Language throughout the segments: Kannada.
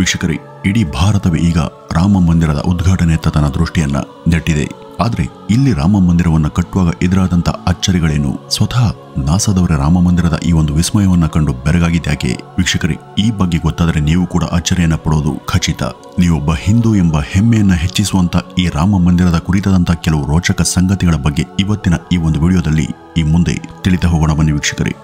ವೀಕ್ಷಕರೇ, ಇಡೀ ಭಾರತವೇ ಈಗ ರಾಮ ಮಂದಿರದ ಉದ್ಘಾಟನೆಯತ್ತ ತನ್ನ ದೃಷ್ಟಿಯನ್ನ ನೆಟ್ಟಿದೆ. ಆದ್ರೆ ಇಲ್ಲಿ ರಾಮ ಮಂದಿರವನ್ನು ಕಟ್ಟುವಾಗ ಎದುರಾದಂತ ಅಚ್ಚರಿಗಳೇನು? ಸ್ವತಃ ನಾಸಾದವರ ರಾಮ ಮಂದಿರದ ಈ ಒಂದು ವಿಸ್ಮಯವನ್ನ ಕಂಡು ಬೆರಗಾಗಿದ್ಯಾಕೆ? ವೀಕ್ಷಕರೇ, ಈ ಬಗ್ಗೆ ಗೊತ್ತಾದರೆ ನೀವು ಕೂಡ ಅಚ್ಚರಿಯನ್ನ ಪಡೋದು ಖಚಿತ. ನೀವೊಬ್ಬ ಹಿಂದೂ ಎಂಬ ಹೆಮ್ಮೆಯನ್ನ ಹೆಚ್ಚಿಸುವಂತ ಈ ರಾಮ ಮಂದಿರದ ಕುರಿತಾದಂತ ಕೆಲವು ರೋಚಕ ಸಂಗತಿಗಳ ಬಗ್ಗೆ ಇವತ್ತಿನ ಈ ಒಂದು ವಿಡಿಯೋದಲ್ಲಿ ಈ ಮುಂದೆ ತಿಳಿತಾ ಹೋಗೋಣ. ಬನ್ನಿ ವೀಕ್ಷಕರೇ.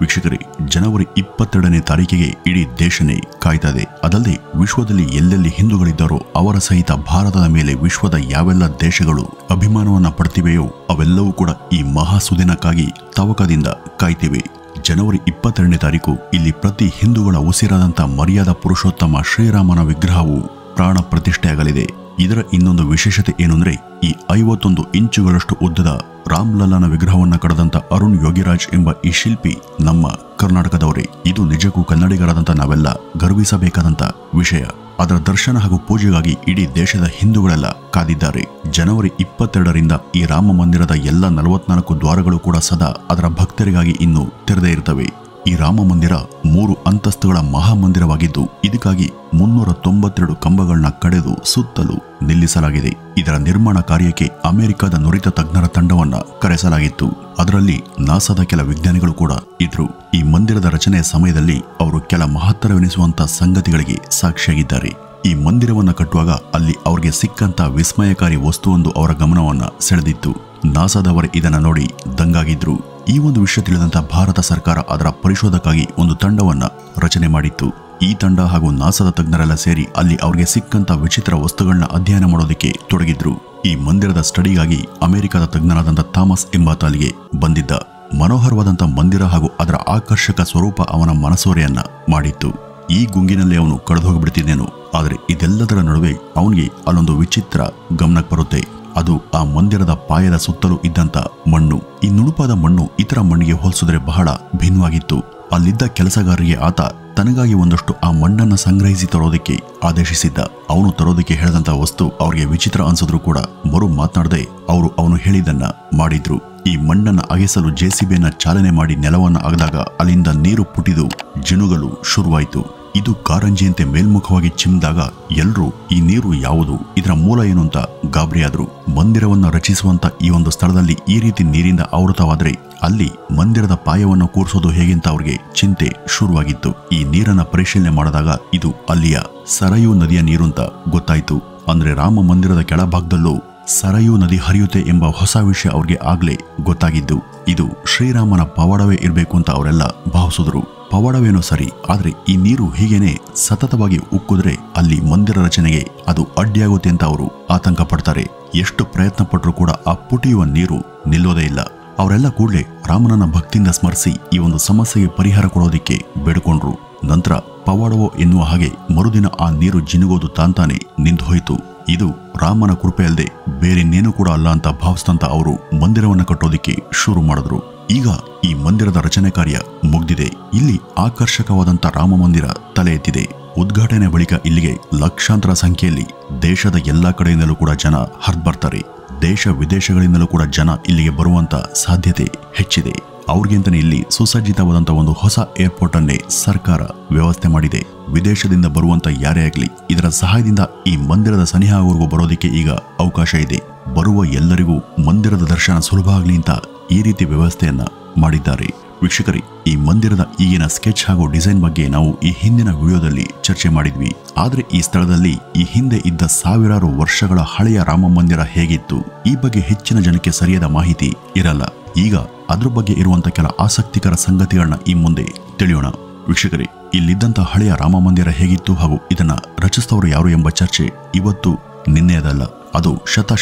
ವೀಕ್ಷಕರೇ, ಜನವರಿ 22ನೇ ತಾರೀಕಿಗೆ ಇಡೀ ದೇಶನೇ ಕಾಯ್ತಾ ಇದೆ. ಅದಲ್ಲದೆ ವಿಶ್ವದಲ್ಲಿ ಎಲ್ಲೆಲ್ಲಿ ಹಿಂದೂಗಳಿದ್ದಾರೋ ಅವರ ಸಹಿತ ಭಾರತದ ಮೇಲೆ ವಿಶ್ವದ ಯಾವೆಲ್ಲ ದೇಶಗಳು ಅಭಿಮಾನವನ್ನ ಪಡ್ತಿವೆಯೋ ಅವೆಲ್ಲವೂ ಕೂಡ ಈ ಮಹಾ ಸುದಿನಕ್ಕಾಗಿ ತವಕದಿಂದ ಕಾಯ್ತಿವೆ. ಜನವರಿ 22ನೇ ತಾರೀಕು ಇಲ್ಲಿ ಪ್ರತಿ ಹಿಂದೂಗಳ ಉಸಿರಾದಂಥ ಮರ್ಯಾದಾ ಪುರುಷೋತ್ತಮ ಶ್ರೀರಾಮನ ವಿಗ್ರಹವು ಪ್ರಾಣ ಪ್ರತಿಷ್ಠೆಯಾಗಲಿದೆ. ಇದರ ಇನ್ನೊಂದು ವಿಶೇಷತೆ ಏನಂದ್ರೆ, ಈ 51 ಇಂಚುಗಳಷ್ಟು ಉದ್ದದ ರಾಮ್ಲಲ್ಲನ ವಿಗ್ರಹವನ್ನ ಕಡದಂತ ಅರುಣ್ ಯೋಗಿರಾಜ್ ಎಂಬ ಈ ಶಿಲ್ಪಿ ನಮ್ಮ ಕರ್ನಾಟಕದವರೇ. ಇದು ನಿಜಕ್ಕೂ ಕನ್ನಡಿಗರಾದಂಥ ನಾವೆಲ್ಲ ಗರ್ವಿಸಬೇಕಾದಂತ ವಿಷಯ. ಅದರ ದರ್ಶನ ಹಾಗೂ ಪೂಜೆಗಾಗಿ ಇಡೀ ದೇಶದ ಹಿಂದೂಗಳೆಲ್ಲ ಕಾದಿದ್ದಾರೆ. ಜನವರಿ 22ರಿಂದ ಈ ರಾಮ ಮಂದಿರದ ಎಲ್ಲ 44 ದ್ವಾರಗಳು ಕೂಡ ಸದಾ ಅದರ ಭಕ್ತರಿಗಾಗಿ ಇನ್ನೂ ತೆರೆದೇ ಇರ್ತವೆ. ಈ ರಾಮ ಮಂದಿರ 3 ಅಂತಸ್ತುಗಳ ಮಹಾಮಂದಿರವಾಗಿದ್ದು ಇದಕ್ಕಾಗಿ 392 ಕಂಬಗಳನ್ನ ಕಡೆದು ಸುತ್ತಲೂ ನಿಲ್ಲಿಸಲಾಗಿದೆ. ಇದರ ನಿರ್ಮಾಣ ಕಾರ್ಯಕ್ಕೆ ಅಮೆರಿಕದ ನುರಿತ ತಜ್ಞರ ತಂಡವನ್ನ ಕರೆಸಲಾಗಿತ್ತು. ಅದರಲ್ಲಿ ನಾಸಾದ ಕೆಲ ವಿಜ್ಞಾನಿಗಳು ಕೂಡ ಇದ್ರು. ಈ ಮಂದಿರದ ರಚನೆಯ ಸಮಯದಲ್ಲಿ ಅವರು ಕೆಲ ಮಹತ್ತರವೆನಿಸುವಂತ ಸಂಗತಿಗಳಿಗೆ ಸಾಕ್ಷಿಯಾಗಿದ್ದಾರೆ. ಈ ಮಂದಿರವನ್ನ ಕಟ್ಟುವಾಗ ಅಲ್ಲಿ ಅವರಿಗೆ ಸಿಕ್ಕಂತ ವಿಸ್ಮಯಕಾರಿ ವಸ್ತುವೊಂದು ಅವರ ಗಮನವನ್ನ ಸೆಳೆದಿತ್ತು. ನಾಸಾದವರೇ ಇದನ್ನ ನೋಡಿ ದಂಗಾಗಿದ್ರು. ಈ ಒಂದು ವಿಷಯ ತಿಳಿದಂತ ಭಾರತ ಸರ್ಕಾರ ಅದರ ಪರಿಶೋಧಕ್ಕಾಗಿ ಒಂದು ತಂಡವನ್ನ ರಚನೆ ಮಾಡಿತ್ತು. ಈ ತಂಡ ಹಾಗೂ ನಾಸಾದ ತಜ್ಞರೆಲ್ಲ ಸೇರಿ ಅಲ್ಲಿ ಅವರಿಗೆ ಸಿಕ್ಕಂತ ವಿಚಿತ್ರ ವಸ್ತುಗಳನ್ನ ಅಧ್ಯಯನ ಮಾಡೋದಕ್ಕೆ ತೊಡಗಿದ್ರು. ಈ ಮಂದಿರದ ಸ್ಟಡಿಗಾಗಿ ಅಮೆರಿಕದ ತಜ್ಞರಾದಂಥ ಥಾಮಸ್ ಎಂಬಾತ ಅಲ್ಲಿಗೆ ಬಂದಿದ್ದ. ಮನೋಹರವಾದಂಥ ಮಂದಿರ ಹಾಗೂ ಅದರ ಆಕರ್ಷಕ ಸ್ವರೂಪ ಅವನ ಮನಸೋರೆಯನ್ನ ಮಾಡಿತ್ತು. ಈ ಗುಂಗಿನಲ್ಲಿ ಅವನು ಕಳೆದು ಹೋಗಿಬಿಡ್ತಿದ್ದೇನು. ಆದರೆ ಇದೆಲ್ಲದರ ನಡುವೆ ಅವನಿಗೆ ಅಲ್ಲೊಂದು ವಿಚಿತ್ರ ಗಮನಕ್ಕೆ ಬರುತ್ತೆ. ಅದು ಆ ಮಂದಿರದ ಪಾಯದ ಸುತ್ತಲೂ ಇದ್ದಂತ ಮಣ್ಣು. ಈ ನುಣುಪಾದ ಮಣ್ಣು ಇತರ ಮಣ್ಣಿಗೆ ಹೋಲಿಸಿದ್ರೆ ಬಹಳ ಭಿನ್ನವಾಗಿತ್ತು. ಅಲ್ಲಿದ್ದ ಕೆಲಸಗಾರರಿಗೆ ಆತ ತನಗಾಗಿ ಒಂದಷ್ಟು ಆ ಮಣ್ಣನ್ನ ಸಂಗ್ರಹಿಸಿ ತರೋದಕ್ಕೆ ಆದೇಶಿಸಿದ್ದ. ಅವನು ತರೋದಕ್ಕೆ ಹೇಳಿದಂತ ವಸ್ತು ಅವರಿಗೆ ವಿಚಿತ್ರ ಅನ್ಸಿದ್ರು ಕೂಡ ಮರು ಮಾತನಾಡದೆ ಅವರು ಅವನು ಹೇಳಿದ್ದನ್ನ ಮಾಡಿದ್ರು. ಈ ಮಣ್ಣನ್ನ ಅಗೆಸಲು ಜೆಸಿಬಿಯನ್ನ ಚಾಲನೆ ಮಾಡಿ ನೆಲವನ್ನ ಅಗದಾಗ ಅಲ್ಲಿಂದ ನೀರು ಪುಟಿದು ಜಿನುಗಲು ಶುರುವಾಯಿತು. ಇದು ಕಾರಂಜಿಯಂತೆ ಮೇಲ್ಮುಖವಾಗಿ ಚಿಮ್ಮಿದಾಗ ಎಲ್ಲರೂ ಈ ನೀರು ಯಾವುದು, ಇದರ ಮೂಲ ಏನು ಅಂತ ಗಾಬರಿಯಾದ್ರು. ಮಂದಿರವನ್ನು ರಚಿಸುವಂತ ಈ ಒಂದು ಸ್ಥಳದಲ್ಲಿ ಈ ರೀತಿ ನೀರಿಂದ ಆವೃತವಾದ್ರೆ ಅಲ್ಲಿ ಮಂದಿರದ ಪಾಯವನ್ನು ಕೂರಿಸೋದು ಹೇಗೆಂತ ಅವ್ರಿಗೆ ಚಿಂತೆ ಶುರುವಾಗಿತ್ತು. ಈ ನೀರನ್ನ ಪರಿಶೀಲನೆ ಮಾಡಿದಾಗ ಇದು ಅಲ್ಲಿಯ ಸರಯೂ ನದಿಯ ನೀರು ಅಂತ ಗೊತ್ತಾಯ್ತು. ಅಂದ್ರೆ ರಾಮ ಮಂದಿರದ ಕೆಳಭಾಗದಲ್ಲೂ ಸರಯೂ ನದಿ ಹರಿಯುತ್ತೆ ಎಂಬ ಹೊಸ ವಿಷಯ ಅವ್ರಿಗೆ ಆಗ್ಲೇ ಗೊತ್ತಾಗಿದ್ದು. ಇದು ಶ್ರೀರಾಮನ ಪವಾಡವೇ ಇರಬೇಕು ಅಂತ ಅವರೆಲ್ಲ ಭಾವಿಸಿದ್ರು. ಪವಾಡವೇನೋ ಸರಿ, ಆದ್ರೆ ಈ ನೀರು ಹೀಗೇನೆ ಸತತವಾಗಿ ಉಕ್ಕಿದ್ರೆ ಅಲ್ಲಿ ಮಂದಿರ ರಚನೆಗೆ ಅದು ಅಡ್ಡಿಯಾಗುತ್ತೆ ಅಂತ ಅವರು ಆತಂಕ ಪಡ್ತಾರೆ. ಎಷ್ಟು ಪ್ರಯತ್ನ ಪಟ್ಟರೂ ಕೂಡ ಆ ಪುಟಿಯುವ ನೀರು ನಿಲ್ಲೋದೇ ಇಲ್ಲ. ಅವರೆಲ್ಲ ಕೂಡಲೇ ರಾಮನನ್ನ ಭಕ್ತಿಯಿಂದ ಸ್ಮರಿಸಿ ಈ ಒಂದು ಸಮಸ್ಯೆಗೆ ಪರಿಹಾರ ಕೊಡೋದಿಕ್ಕೆ ಬೇಡಿಕೊಂಡ್ರು. ನಂತರ ಪವಾಡವೋ ಎನ್ನುವ ಹಾಗೆ ಮರುದಿನ ಆ ನೀರು ಜಿನುಗೋದು ತಾಂತಾನೆ ನಿಂತು ಹೋಯಿತು. ಇದು ರಾಮನ ಕೃಪೆ ಅಲ್ಲದೆ ಬೇರೆನ್ನೇನೂ ಕೂಡ ಅಲ್ಲ ಅಂತ ಭಾವಿಸಿದಂತ ಅವರು ಮಂದಿರವನ್ನ ಕಟ್ಟೋದಿಕ್ಕೆ ಶುರು ಮಾಡಿದ್ರು. ಈಗ ಈ ಮಂದಿರದ ರಚನೆ ಕಾರ್ಯ ಮುಗ್ದಿದೆ. ಇಲ್ಲಿ ಆಕರ್ಷಕವಾದಂತ ರಾಮ ಮಂದಿರ ತಲೆ ಎತ್ತಿದೆ. ಉದ್ಘಾಟನೆ ಬಳಿಕ ಇಲ್ಲಿಗೆ ಲಕ್ಷಾಂತರ ಸಂಖ್ಯೆಯಲ್ಲಿ ದೇಶದ ಎಲ್ಲಾ ಕಡೆಯಿಂದಲೂ ಕೂಡ ಜನ ಹರಿದ್ಬರ್ತಾರೆ. ದೇಶ ವಿದೇಶಗಳಿಂದಲೂ ಕೂಡ ಜನ ಇಲ್ಲಿಗೆ ಬರುವಂತ ಸಾಧ್ಯತೆ ಹೆಚ್ಚಿದೆ. ಅವ್ರಿಗಿಂತನೇ ಇಲ್ಲಿ ಸುಸಜ್ಜಿತವಾದಂಥ ಒಂದು ಹೊಸ ಏರ್ಪೋರ್ಟ್ ಅನ್ನೇ ಸರ್ಕಾರ ವ್ಯವಸ್ಥೆ ಮಾಡಿದೆ. ವಿದೇಶದಿಂದ ಬರುವಂತ ಯಾರೇ ಆಗಲಿ ಇದರ ಸಹಾಯದಿಂದ ಈ ಮಂದಿರದ ಸನಿಹವರೆಗೂ ಬರೋದಕ್ಕೆ ಈಗ ಅವಕಾಶ ಇದೆ. ಬರುವ ಎಲ್ಲರಿಗೂ ಮಂದಿರದ ದರ್ಶನ ಸುಲಭ ಆಗಲಿ ಅಂತ ಈ ರೀತಿ ವ್ಯವಸ್ಥೆಯನ್ನ ಮಾಡಿದ್ದಾರೆ. ವೀಕ್ಷಕರೇ, ಈ ಮಂದಿರದ ಈಗಿನ ಸ್ಕೆಚ್ ಹಾಗೂ ಡಿಸೈನ್ ಬಗ್ಗೆ ನಾವು ಈ ಹಿಂದಿನ ವಿಡಿಯೋದಲ್ಲಿ ಚರ್ಚೆ ಮಾಡಿದ್ವಿ. ಆದ್ರೆ ಈ ಸ್ಥಳದಲ್ಲಿ ಈ ಹಿಂದೆ ಇದ್ದ ಸಾವಿರಾರು ವರ್ಷಗಳ ಹಳೆಯ ರಾಮ ಮಂದಿರ ಹೇಗಿತ್ತು ಈ ಬಗ್ಗೆ ಹೆಚ್ಚಿನ ಜನಕ್ಕೆ ಸರಿಯಾದ ಮಾಹಿತಿ ಇರಲ್ಲ. ಈಗ ಅದ್ರ ಬಗ್ಗೆ ಇರುವಂತ ಕೆಲ ಆಸಕ್ತಿಕರ ಸಂಗತಿಗಳನ್ನ ಈ ಮುಂದೆ ತಿಳಿಯೋಣ. ವೀಕ್ಷಕರೇ, ಇಲ್ಲಿದ್ದಂತ ಹಳೆಯ ರಾಮ ಮಂದಿರ ಹೇಗಿತ್ತು ಹಾಗೂ ಇದನ್ನ ರಚಿಸಿದವರು ಯಾರು ಎಂಬ ಚರ್ಚೆ ಇವತ್ತು ನಿನ್ನೆಯದಲ್ಲ. ಅದು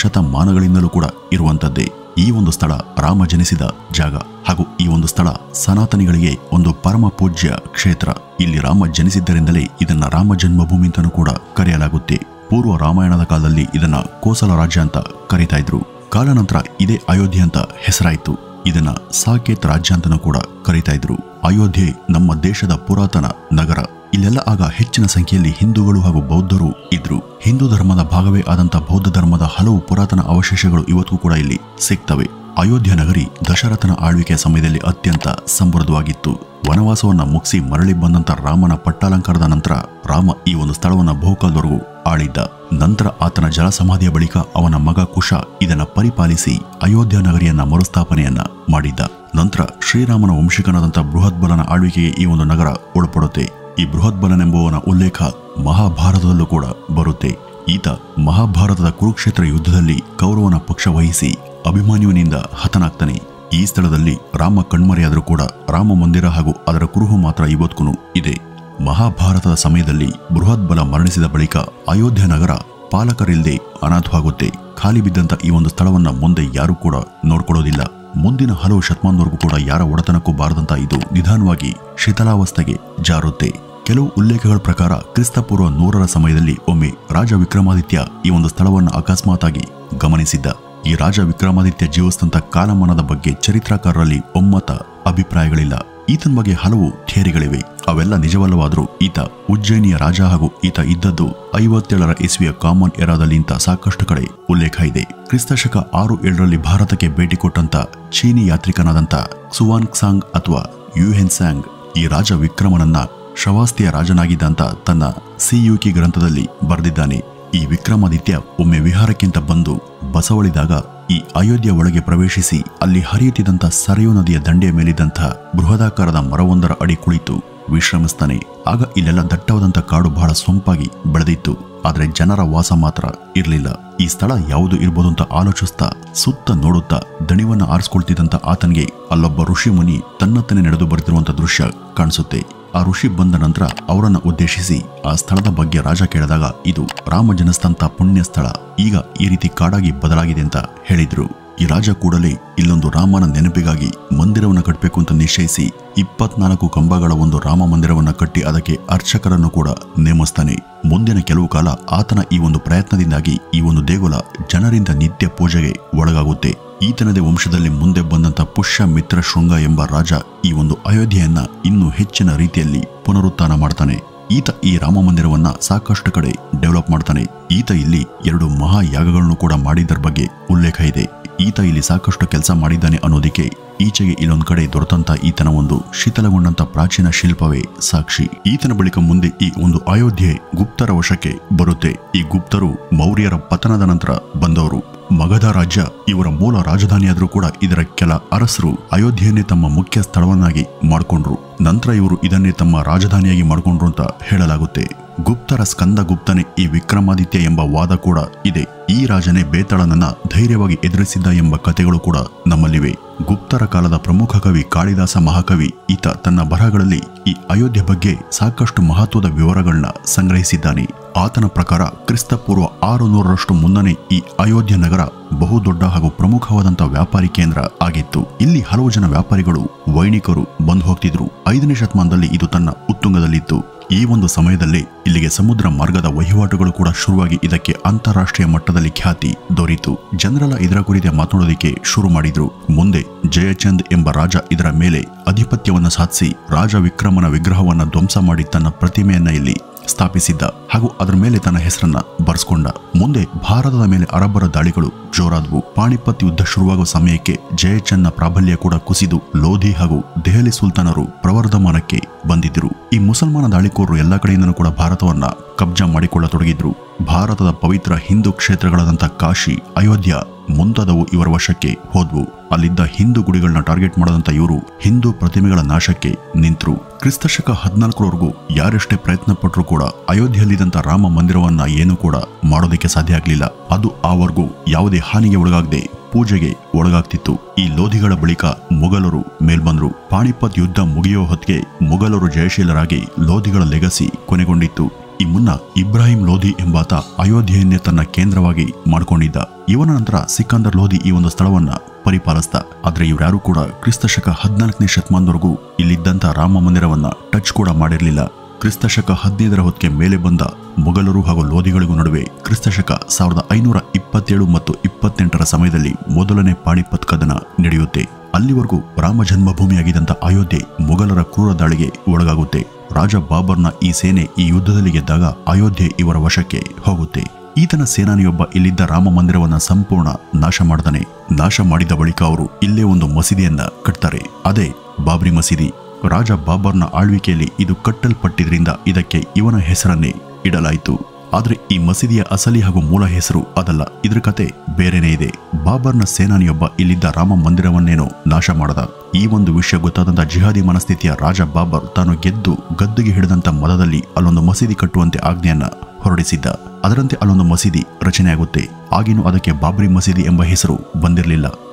ಶತಮಾನಗಳಿಂದಲೂ ಕೂಡ ಇರುವಂತದ್ದೇ. ಈ ಒಂದು ಸ್ಥಳ ರಾಮ ಜನಿಸಿದ ಜಾಗ ಹಾಗೂ ಈ ಒಂದು ಸ್ಥಳ ಸನಾತನಿಗಳಿಗೆ ಒಂದು ಪರಮ ಪೂಜ್ಯ ಕ್ಷೇತ್ರ. ಇಲ್ಲಿ ರಾಮ ಜನಿಸಿದ್ದರಿಂದಲೇ ಇದನ್ನ ರಾಮ ಜನ್ಮಭೂಮಿ ಅಂತಲೂ ಕೂಡ ಕರೆಯಲಾಗುತ್ತೆ. ಪೂರ್ವ ರಾಮಾಯಣದ ಕಾಲದಲ್ಲಿ ಇದನ್ನ ಕೋಸಲ ರಾಜ್ಯ ಅಂತ ಕರೀತಾ ಇದ್ರು. ಕಾಲಾನಂತರ ಇದೇ ಅಯೋಧ್ಯೆ ಅಂತ ಹೆಸರಾಯಿತು. ಇದನ್ನ ಸಾಕೇತ್ ರಾಜ್ಯ ಅಂತನೂ ಕೂಡ ಕರೀತಾ ಇದ್ರು. ಅಯೋಧ್ಯೆ ನಮ್ಮ ದೇಶದ ಪುರಾತನ ನಗರ. ಇಲ್ಲೆಲ್ಲ ಆಗ ಹೆಚ್ಚಿನ ಸಂಖ್ಯೆಯಲ್ಲಿ ಹಿಂದೂಗಳು ಹಾಗೂ ಬೌದ್ಧರು ಇದ್ರು. ಹಿಂದೂ ಧರ್ಮದ ಭಾಗವೇ ಆದಂಥ ಬೌದ್ಧ ಧರ್ಮದ ಹಲವು ಪುರಾತನ ಅವಶೇಷಗಳು ಇವತ್ತು ಕೂಡ ಇಲ್ಲಿ ಸಿಗ್ತವೆ. ಅಯೋಧ್ಯ ನಗರಿ ದಶರಥನ ಆಳ್ವಿಕೆಯ ಸಮಯದಲ್ಲಿ ಅತ್ಯಂತ ಸಮೃದ್ಧವಾಗಿತ್ತು. ವನವಾಸವನ್ನ ಮುಗಿಸಿ ಮರಳಿ ಬಂದಂತ ರಾಮನ ಪಟ್ಟಾಲಂಕಾರದ ನಂತರ ರಾಮ ಈ ಒಂದು ಸ್ಥಳವನ್ನ ಬಹುಕಾಲದವರೆಗೂ ಆಳಿದ್ದ. ನಂತರ ಆತನ ಜಲ ಸಮಾಧಿಯ ಬಳಿಕ ಅವನ ಮಗ ಕುಶ ಇದನ್ನ ಪರಿಪಾಲಿಸಿ ಅಯೋಧ್ಯ ನಗರಿಯನ್ನ ಮರುಸ್ಥಾಪನೆಯನ್ನ ಮಾಡಿದ್ದ. ನಂತರ ಶ್ರೀರಾಮನ ವಂಶಿಕನಾದಂಥ ಬೃಹದ್ಬಲನ ಆಳ್ವಿಕೆಗೆ ಈ ಒಂದು ನಗರ ಒಳಪಡುತ್ತೆ. ಈ ಬೃಹದ್ಬಲನೆಂಬುವನ ಉಲ್ಲೇಖ ಮಹಾಭಾರತದಲ್ಲೂ ಕೂಡ ಬರುತ್ತೆ. ಈತ ಮಹಾಭಾರತದ ಕುರುಕ್ಷೇತ್ರ ಯುದ್ಧದಲ್ಲಿ ಕೌರವನ ಪಕ್ಷ ವಹಿಸಿ ಅಭಿಮನ್ಯುವಿನಿಂದ ಹತನಾಗ್ತಾನೆ. ಈ ಸ್ಥಳದಲ್ಲಿ ರಾಮ ಕಣ್ಮರೆಯಾದರೂ ಕೂಡ ರಾಮ ಮಂದಿರ ಹಾಗೂ ಅದರ ಕುರುಹು ಮಾತ್ರ ಇವತ್ತಿಗೂ ಇದೆ. ಮಹಾಭಾರತದ ಸಮಯದಲ್ಲಿ ಬೃಹದ್ಬಲ ಮರಣಿಸಿದ ಬಳಿಕ ಅಯೋಧ್ಯ ನಗರ ಪಾಲಕರಿಲ್ಲದೆ ಅನಾಥವಾಗುತ್ತೆ. ಖಾಲಿ ಬಿದ್ದಂತ ಈ ಒಂದು ಸ್ಥಳವನ್ನ ಮುಂದೆ ಯಾರು ಕೂಡ ನೋಡ್ಕೊಳ್ಳೋದಿಲ್ಲ. ಮುಂದಿನ ಹಲವು ಶತಮಾನದವರೆಗೂ ಕೂಡ ಯಾರ ಒಡೆತನಕ್ಕೂ ಬಾರದಂತ ಇದು ನಿಧಾನವಾಗಿ ಶಿಥಿಲಾವಸ್ಥೆಗೆ ಜಾರುತ್ತೆ. ಕೆಲವು ಉಲ್ಲೇಖಗಳ ಪ್ರಕಾರ ಕ್ರಿಸ್ತಪೂರ್ವ 100ರ ಸಮಯದಲ್ಲಿ ಒಮ್ಮೆ ರಾಜ ವಿಕ್ರಮಾದಿತ್ಯ ಈ ಒಂದು ಸ್ಥಳವನ್ನು ಅಕಸ್ಮಾತಾಗಿ ಗಮನಿಸಿದ್ದ. ಈ ರಾಜ ವಿಕ್ರಮಾದಿತ್ಯ ಜೀವಿಸಿದಂತ ಕಾಲಮಾನದ ಬಗ್ಗೆ ಚರಿತ್ರಕಾರರಲ್ಲಿ ಒಮ್ಮತ ಅಭಿಪ್ರಾಯಗಳಿಲ್ಲ. ಈತನ ಬಗ್ಗೆ ಹಲವು ಥಿಯರಿಗಳಿವೆ. ಅವೆಲ್ಲ ನಿಜವಲ್ಲವಾದರೂ ಈತ ಉಜ್ಜಯಿನಿಯ ರಾಜ ಹಾಗೂ ಈತ ಇದ್ದದ್ದು 57ರ ಇಸ್ವಿಯ ಕಾಮನ್ ಎರಾದಲ್ಲಿ ಅಂತ ಸಾಕಷ್ಟು ಕಡೆ ಉಲ್ಲೇಖ ಇದೆ. ಕ್ರಿಸ್ತಶಕ 6-7ರಲ್ಲಿ ಭಾರತಕ್ಕೆ ಭೇಟಿ ಕೊಟ್ಟಂತ ಚೀನಿ ಯಾತ್ರಿಕನಾದಂಥ ಕ್ಸುವಾನ್ಸಾಂಗ್ ಅಥವಾ ಯುಹೆನ್ಸಾಂಗ್ ಈ ರಾಜ ವಿಕ್ರಮನನ್ನ ಶ್ರವಾಸ್ತಿಯ ರಾಜನಾಗಿದ್ದಂತ ತನ್ನ ಸಿಯುಕಿ ಗ್ರಂಥದಲ್ಲಿ ಬರೆದಿದ್ದಾನೆ. ಈ ವಿಕ್ರಮಾದಿತ್ಯ ಒಮ್ಮೆ ವಿಹಾರಕ್ಕಿಂತ ಬಂದು ಬಸವಳಿದಾಗ ಈ ಅಯೋಧ್ಯೆ ಒಳಗೆ ಪ್ರವೇಶಿಸಿ ಅಲ್ಲಿ ಹರಿಯುತ್ತಿದ್ದಂಥ ಸರಯೂ ನದಿಯ ದಂಡೆಯ ಮೇಲಿದ್ದಂಥ ಬೃಹದಾಕಾರದ ಮರವೊಂದರ ಅಡಿ ಕುಳಿತು ವಿಶ್ರಮಿಸ್ತಾನೆ. ಆಗ ಇಲ್ಲೆಲ್ಲ ದಟ್ಟವಾದಂಥ ಕಾಡು ಬಹಳ ಸೊಂಪಾಗಿ ಬೆಳೆದಿತ್ತು. ಆದರೆ ಜನರ ವಾಸ ಮಾತ್ರ ಇರಲಿಲ್ಲ. ಈ ಸ್ಥಳ ಯಾವುದು ಇರ್ಬೋದು ಅಂತ ಆಲೋಚಿಸ್ತಾ ಸುತ್ತ ನೋಡುತ್ತಾ ದಣಿವನ್ನ ಆರಿಸ್ಕೊಳ್ತಿದ್ದಂಥ ಆತನಿಗೆ ಅಲ್ಲೊಬ್ಬ ಋಷಿ ಮುನಿ ತನ್ನತ್ತನೇ ನಡೆದು ಬರ್ತಿರುವಂಥ ದೃಶ್ಯ ಕಾಣಿಸುತ್ತೆ. ಆ ಋಷಿ ಬಂದ ನಂತರ ಅವರನ್ನು ಉದ್ದೇಶಿಸಿ ಆ ಸ್ಥಳದ ಬಗ್ಗೆ ರಾಜ ಕೇಳಿದಾಗ ಇದು ರಾಮ ಜನಿಸಿದಂಥ ಪುಣ್ಯ ಸ್ಥಳ, ಈಗ ಈ ರೀತಿ ಕಾಡಾಗಿ ಬದಲಾಗಿದೆ ಅಂತ ಹೇಳಿದ್ರು. ಈ ರಾಜ ಕೂಡಲೇ ಇಲ್ಲೊಂದು ರಾಮನ ನೆನಪಿಗಾಗಿ ಮಂದಿರವನ್ನು ಕಟ್ಟಬೇಕು ಅಂತ ನಿಶ್ಚಯಿಸಿ 24 ಕಂಬಗಳ ಒಂದು ರಾಮ ಮಂದಿರವನ್ನ ಕಟ್ಟಿ ಅದಕ್ಕೆ ಅರ್ಚಕರನ್ನು ಕೂಡ ನೇಮಿಸ್ತಾನೆ. ಮುಂದಿನ ಕೆಲವು ಕಾಲ ಆತನ ಈ ಒಂದು ಪ್ರಯತ್ನದಿಂದಾಗಿ ಈ ಒಂದು ದೇಗುಲ ಜನರಿಂದ ನಿತ್ಯ ಪೂಜೆಗೆ ಒಳಗಾಗುತ್ತೆ. ಈತನದೇ ವಂಶದಲ್ಲಿ ಮುಂದೆ ಬಂದಂತ ಪುಷ್ಯ ಮಿತ್ರ ಶೃಂಗ ಎಂಬ ರಾಜ ಈ ಒಂದು ಅಯೋಧ್ಯೆಯನ್ನ ಇನ್ನೂ ಹೆಚ್ಚಿನ ರೀತಿಯಲ್ಲಿ ಪುನರುತ್ಥಾನ ಮಾಡ್ತಾನೆ. ಈತ ಈ ರಾಮ ಮಂದಿರವನ್ನ ಸಾಕಷ್ಟು ಕಡೆ ಡೆವಲಪ್ ಮಾಡ್ತಾನೆ. ಈತ ಇಲ್ಲಿ 2 ಮಹಾಯಾಗಗಳನ್ನು ಕೂಡ ಮಾಡಿದ್ದರ ಬಗ್ಗೆ ಉಲ್ಲೇಖ ಇದೆ. ಈತ ಇಲ್ಲಿ ಸಾಕಷ್ಟು ಕೆಲಸ ಮಾಡಿದ್ದಾನೆ ಅನ್ನೋದಕ್ಕೆ ಈಚೆಗೆ ಇಲ್ಲೊಂದು ಕಡೆ ದೊರೆತಂತ ಈತನ ಒಂದು ಶಿಥಿಲಗೊಂಡಂತ ಪ್ರಾಚೀನ ಶಿಲ್ಪವೇ ಸಾಕ್ಷಿ. ಈತನ ಬಳಿಕ ಮುಂದೆ ಈ ಒಂದು ಅಯೋಧ್ಯೆ ಗುಪ್ತರ ವಶಕ್ಕೆ ಬರುತ್ತೆ. ಈ ಗುಪ್ತರು ಮೌರ್ಯರ ಪತನದ ನಂತರ ಬಂದವರು. ಮಗಧ ರಾಜ್ಯ ಇವರ ಮೂಲ ರಾಜಧಾನಿಯಾದರೂ ಕೂಡ ಇದರ ಕೆಲ ಅರಸರು ಅಯೋಧ್ಯೆಯನ್ನೇ ತಮ್ಮ ಮುಖ್ಯ ಸ್ಥಳವನ್ನಾಗಿ ಮಾಡಿಕೊಂಡ್ರು. ನಂತರ ಇವರು ಇದನ್ನೇ ತಮ್ಮ ರಾಜಧಾನಿಯಾಗಿ ಮಾಡಿಕೊಂಡ್ರು ಅಂತ ಹೇಳಲಾಗುತ್ತೆ. ಗುಪ್ತರ ಸ್ಕಂದ ಗುಪ್ತನೇ ಈ ವಿಕ್ರಮಾದಿತ್ಯ ಎಂಬ ವಾದ ಕೂಡ ಇದೆ. ಈ ರಾಜನೇ ಬೇತಾಳನನ್ನ ಧೈರ್ಯವಾಗಿ ಎದುರಿಸಿದ್ದ ಎಂಬ ಕಥೆಗಳು ಕೂಡ ನಮ್ಮಲ್ಲಿವೆ. ಗುಪ್ತರ ಕಾಲದ ಪ್ರಮುಖ ಕವಿ ಕಾಳಿದಾಸ ಮಹಾಕವಿ ಈತ ತನ್ನ ಬರಹಗಳಲ್ಲಿ ಈ ಅಯೋಧ್ಯೆ ಬಗ್ಗೆ ಸಾಕಷ್ಟು ಮಹತ್ವದ ವಿವರಗಳನ್ನ ಸಂಗ್ರಹಿಸಿದ್ದಾನೆ. ಆತನ ಪ್ರಕಾರ ಕ್ರಿಸ್ತಪೂರ್ವ 600ರಷ್ಟು ಮುನ್ನನೇ ಈ ಅಯೋಧ್ಯ ನಗರ ಬಹುದೊಡ್ಡ ಹಾಗೂ ಪ್ರಮುಖವಾದಂಥ ವ್ಯಾಪಾರಿ ಕೇಂದ್ರ ಆಗಿತ್ತು. ಇಲ್ಲಿ ಹಲವು ಜನ ವ್ಯಾಪಾರಿಗಳು ವೈಣಿಕರು ಬಂದು ಹೋಗ್ತಿದ್ರು. 5ನೇ ಶತಮಾನದಲ್ಲಿ ಇದು ತನ್ನ ಉತ್ತುಂಗದಲ್ಲಿತ್ತು. ಈ ಒಂದು ಸಮಯದಲ್ಲಿ ಇಲ್ಲಿಗೆ ಸಮುದ್ರ ಮಾರ್ಗದ ವಹಿವಾಟುಗಳು ಕೂಡ ಶುರುವಾಗಿ ಇದಕ್ಕೆ ಅಂತಾರಾಷ್ಟ್ರೀಯ ಮಟ್ಟದಲ್ಲಿ ಖ್ಯಾತಿ ದೊರೆಯಿತು. ಜನರೆಲ್ಲ ಇದರ ಕುರಿತು ಮಾತನಾಡೋದಕ್ಕೆ ಶುರು ಮಾಡಿದ್ರು. ಮುಂದೆ ಜಯಚಂದ್ ಎಂಬ ರಾಜ ಇದರ ಮೇಲೆ ಅಧಿಪತ್ಯವನ್ನ ಸಾಧಿಸಿ ರಾಜ ವಿಕ್ರಮನ ವಿಗ್ರಹವನ್ನ ಧ್ವಂಸ ಮಾಡಿ ತನ್ನ ಪ್ರತಿಮೆಯನ್ನ ಇಲ್ಲಿ ಸ್ಥಾಪಿಸಿದ್ದ ಹಾಗೂ ಅದರ ಮೇಲೆ ತನ್ನ ಹೆಸರನ್ನ ಬರೆಸ್ಕೊಂಡ. ಮುಂದೆ ಭಾರತದ ಮೇಲೆ ಅರಬ್ಬರ ದಾಳಿಗಳು ಜೋರಾದವು. ಪಾಣಿಪತ್ ಯುದ್ಧ ಶುರುವಾಗುವ ಸಮಯಕ್ಕೆ ಜಯಚಂದ್ನ ಪ್ರಾಬಲ್ಯ ಕೂಡ ಕುಸಿದು ಲೋಧಿ ಹಾಗೂ ದೆಹಲಿ ಸುಲ್ತಾನರು ಪ್ರವರ್ಧಮಾನಕ್ಕೆ ಬಂದಿದ್ದರು. ಈ ಮುಸಲ್ಮಾನ ದಾಳಿಕೋರರು ಎಲ್ಲಾ ಕಡೆಯಿಂದನೂ ಕೂಡ ಭಾರತವನ್ನ ಕಬ್ಜಾ ಮಾಡಿಕೊಳ್ಳತೊಡಗಿದ್ರು. ಭಾರತದ ಪವಿತ್ರ ಹಿಂದೂ ಕ್ಷೇತ್ರಗಳಾದಂಥ ಕಾಶಿ, ಅಯೋಧ್ಯ ಮುಂತಾದವು ಇವರ ವಶಕ್ಕೆ ಹೋದ್ವು. ಅಲ್ಲಿದ್ದ ಹಿಂದೂ ಗುಡಿಗಳನ್ನ ಟಾರ್ಗೆಟ್ ಮಾಡದಂತ ಇವರು ಹಿಂದೂ ಪ್ರತಿಮೆಗಳ ನಾಶಕ್ಕೆ ನಿಂತರು. ಕ್ರಿಸ್ತಶಕ 14ರವರೆಗೂ ಯಾರೆಷ್ಟೇ ಪ್ರಯತ್ನ ಪಟ್ಟರೂ ಕೂಡ ಅಯೋಧ್ಯೆಯಲ್ಲಿದ್ದಂಥ ರಾಮ ಮಂದಿರವನ್ನ ಏನೂ ಕೂಡ ಮಾಡೋದಕ್ಕೆ ಸಾಧ್ಯ ಆಗ್ಲಿಲ್ಲ. ಅದು ಆವರೆಗೂ ಯಾವುದೇ ಹಾನಿಗೆ ಒಳಗಾಗದೆ ಪೂಜೆಗೆ ಒಳಗಾಗ್ತಿತ್ತು. ಈ ಲೋಧಿಗಳ ಬಳಿಕ ಮೊಘಲರು ಮೇಲ್ಬಂದ್ರು. ಪಾಣಿಪತ್ ಯುದ್ಧ ಮುಗಿಯೋ ಹೊತ್ತಿಗೆ ಮೊಘಲರು ಜಯಶೀಲರಾಗಿ ಲೋಧಿಗಳ ಲೆಗಸಿ ಕೊನೆಗೊಂಡಿತ್ತು. ಈ ಮುನ್ನ ಇಬ್ರಾಹಿಂ ಲೋಧಿ ಎಂಬಾತ ಅಯೋಧ್ಯೆಯನ್ನೇ ತನ್ನ ಕೇಂದ್ರವಾಗಿ ಮಾಡಿಕೊಂಡಿದ್ದ. ಇವನ ನಂತರ ಸಿಕಂದರ್ ಲೋಧಿ ಈ ಒಂದು ಸ್ಥಳವನ್ನ ಪರಿಪಾಲಿಸ್ದ. ಆದ್ರೆ ಇವರ್ಯಾರು ಕೂಡ ಕ್ರಿಸ್ತಶಕ 14ನೇ ಶತಮಾನದವರೆಗೂ ಇಲ್ಲಿದ್ದಂಥ ರಾಮ ಮಂದಿರವನ್ನ ಟಚ್ ಕೂಡ ಮಾಡಿರಲಿಲ್ಲ. ಕ್ರಿಸ್ತಶಕ 15ರ ಹೊತ್ತಿಗೆ ಮೇಲೆ ಬಂದ ಮೊಘಲರು ಹಾಗೂ ಲೋಧಿಗಳಿಗೂ ನಡುವೆ ಕ್ರಿಸ್ತಶಕ 1527 ಮತ್ತು 28ರ ಸಮಯದಲ್ಲಿ ಮೊದಲನೇ ಪಾಣಿಪತ್ ಕದನ ನಡೆಯುತ್ತೆ. ಅಲ್ಲಿವರೆಗೂ ರಾಮ ಜನ್ಮಭೂಮಿಯಾಗಿದ್ದಂಥ ಅಯೋಧ್ಯೆ ಮೊಘಲರ ಕ್ರೂರ ದಾಳಿಗೆ ಒಳಗಾಗುತ್ತೆ. ರಾಜ ಬಾಬರ್ನ ಈ ಸೇನೆ ಈ ಯುದ್ಧದಲ್ಲಿ ಗೆದ್ದಾಗ ಅಯೋಧ್ಯೆ ಇವರ ವಶಕ್ಕೆ ಹೋಗುತ್ತೆ. ಈತನ ಸೇನಾನಿಯೊಬ್ಬ ಇಲ್ಲಿದ್ದ ರಾಮ ಮಂದಿರವನ್ನ ಸಂಪೂರ್ಣ ನಾಶ ಮಾಡ್ತಾನೆ. ನಾಶ ಮಾಡಿದ ಬಳಿಕ ಅವರು ಇಲ್ಲೇ ಒಂದು ಮಸೀದಿಯನ್ನ ಕಟ್ತಾರೆ. ಅದೇ ಬಾಬ್ರಿ ಮಸೀದಿ. ರಾಜ ಬಾಬರ್ನ ಆಳ್ವಿಕೆಯಲ್ಲಿ ಇದು ಕಟ್ಟಲ್ಪಟ್ಟಿದ್ರಿಂದ ಇದಕ್ಕೆ ಇವನ ಹೆಸರನ್ನೇ ಇಡಲಾಯಿತು. ಆದ್ರೆ ಈ ಮಸೀದಿಯ ಅಸಲಿ ಹಾಗೂ ಮೂಲ ಹೆಸರು ಅದಲ್ಲ. ಇದ್ರ ಕತೆ ಬೇರೆನೇ ಇದೆ. ಬಾಬರ್ನ ಸೇನಾನಿಯೊಬ್ಬ ಇಲ್ಲಿದ್ದ ರಾಮ ಮಂದಿರವನ್ನೇನೋ ನಾಶ ಮಾಡದ. ಈ ಒಂದು ವಿಷಯ ಗೊತ್ತಾದಂತ ಜಿಹಾದಿ ಮನಸ್ಥಿತಿಯ ರಾಜ ಬಾಬರ್ ತಾನು ಗೆದ್ದು ಗದ್ದುಗೆ ಹಿಡಿದಂತ ಮದದಲ್ಲಿ ಅಲ್ಲೊಂದು ಮಸೀದಿ ಕಟ್ಟುವಂತೆ ಆಜ್ಞೆಯನ್ನ ಹೊರಡಿಸಿದ್ದ. ಅದರಂತೆ ಅಲ್ಲೊಂದು ಮಸೀದಿ ರಚನೆಯಾಗುತ್ತೆ. ಆಗಿನೂ ಅದಕ್ಕೆ ಬಾಬ್ರಿ ಮಸೀದಿ ಎಂಬ ಹೆಸರು ಬಂದಿರಲಿಲ್ಲ.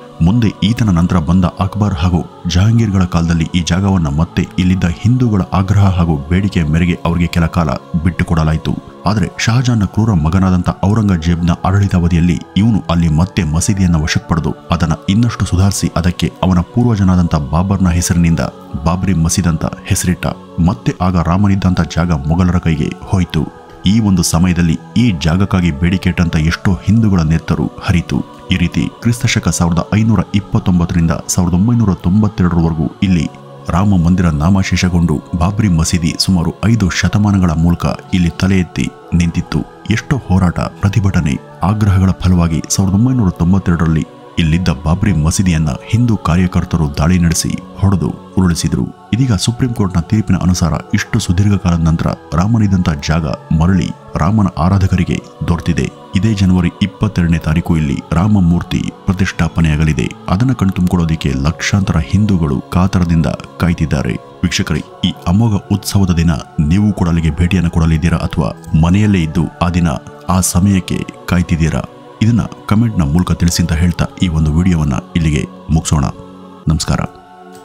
ಮುಂದೆ ಈತನ ನಂತರ ಬಂದ ಅಕ್ಬರ್ ಹಾಗೂ ಜಹಾಂಗೀರ್ಗಳ ಕಾಲದಲ್ಲಿ ಈ ಜಾಗವನ್ನ ಮತ್ತೆ ಇಲ್ಲಿದ್ದ ಹಿಂದೂಗಳ ಆಗ್ರಹ ಹಾಗೂ ಬೇಡಿಕೆಯ ಮೇರೆಗೆ ಅವರಿಗೆ ಕೆಲ ಕಾಲ ಬಿಟ್ಟುಕೊಡಲಾಯಿತು. ಆದರೆ ಶಹಜಾನ್ನ ಕ್ರೂರ ಮಗನಾದಂಥ ಔರಂಗಜೇಬ್ನ ಆಡಳಿತಾವಧಿಯಲ್ಲಿ ಇವನು ಅಲ್ಲಿ ಮತ್ತೆ ಮಸೀದಿಯನ್ನ ವಶಕ್ಕೆ ಪಡೆದು ಅದನ್ನ ಇನ್ನಷ್ಟು ಸುಧಾರಿಸಿ ಅದಕ್ಕೆ ಅವನ ಪೂರ್ವಜನಾದಂಥ ಬಾಬರ್ನ ಹೆಸರಿನಿಂದ ಬಾಬ್ರಿ ಮಸೀದ್ ಅಂತ ಹೆಸರಿಟ್ಟ. ಮತ್ತೆ ಆಗ ರಾಮನಿದ್ದಂಥ ಜಾಗ ಮೊಘಲರ ಕೈಗೆ ಹೋಯಿತು. ಈ ಒಂದು ಸಮಯದಲ್ಲಿ ಈ ಜಾಗಕ್ಕಾಗಿ ಬೇಡಿಕೆ ಇಟ್ಟಂತ ಎಷ್ಟೋ ಹಿಂದೂಗಳ ನೆತ್ತರು ಹರಿತು. ಈ ರೀತಿ ಕ್ರಿಸ್ತಶಕ 1529ರಿಂದ 1992ರವರೆಗೂ ಇಲ್ಲಿ ರಾಮ ಮಂದಿರ ನಾಮಶೇಷಗೊಂಡು ಬಾಬ್ರಿ ಮಸೀದಿ ಸುಮಾರು 5 ಶತಮಾನಗಳ ಮೂಲಕ ಇಲ್ಲಿ ತಲೆ ಎತ್ತಿ ನಿಂತಿತ್ತು. ಎಷ್ಟೋ ಹೋರಾಟ, ಪ್ರತಿಭಟನೆ, ಆಗ್ರಹಗಳ ಫಲವಾಗಿ 1992ರಲ್ಲಿ ಇಲ್ಲಿದ್ದ ಬಾಬ್ರಿ ಮಸೀದಿಯನ್ನ ಹಿಂದೂ ಕಾರ್ಯಕರ್ತರು ದಾಳಿ ನಡೆಸಿ ಹೊಡೆದು ಉರುಳಿಸಿದ್ರು. ಇದೀಗ ಸುಪ್ರೀಂ ಕೋರ್ಟ್ನ ತೀರ್ಪಿನ ಅನುಸಾರ ಇಷ್ಟು ಸುದೀರ್ಘ ಕಾಲದ ನಂತರ ರಾಮನಿದ್ದಂಥ ಜಾಗ ಮರಳಿ ರಾಮನ ಆರಾಧಕರಿಗೆ ದೊರೆತಿದೆ. ಇದೇ ಜನವರಿ 22ನೇ ತಾರೀಕು ಇಲ್ಲಿ ರಾಮ ಮೂರ್ತಿ ಪ್ರತಿಷ್ಠಾಪನೆಯಾಗಲಿದೆ. ಅದನ್ನು ಕಣ್ತುಂಬಿಕೊಳ್ಳೋದಿಕ್ಕೆ ಲಕ್ಷಾಂತರ ಹಿಂದೂಗಳು ಕಾತರದಿಂದ ಕಾಯ್ತಿದ್ದಾರೆ. ವೀಕ್ಷಕರೇ, ಈ ಅಮೋಘ ಉತ್ಸವದ ದಿನ ನೀವು ಕೂಡ ಅಲ್ಲಿಗೆ ಭೇಟಿಯನ್ನು ಕೊಡಲಿದ್ದೀರಾ ಅಥವಾ ಮನೆಯಲ್ಲೇ ಇದ್ದು ಆ ದಿನ ಆ ಸಮಯಕ್ಕೆ ಕಾಯ್ತಿದ್ದೀರಾ? ಇದನ್ನ ಕಮೆಂಟ್ನ ಮೂಲಕ ತಿಳಿಸಿ ಅಂತ ಹೇಳ್ತಾ ಈ ಒಂದು ವಿಡಿಯೋವನ್ನ ಇಲ್ಲಿಗೆ ಮುಗಿಸೋಣ. ನಮಸ್ಕಾರ.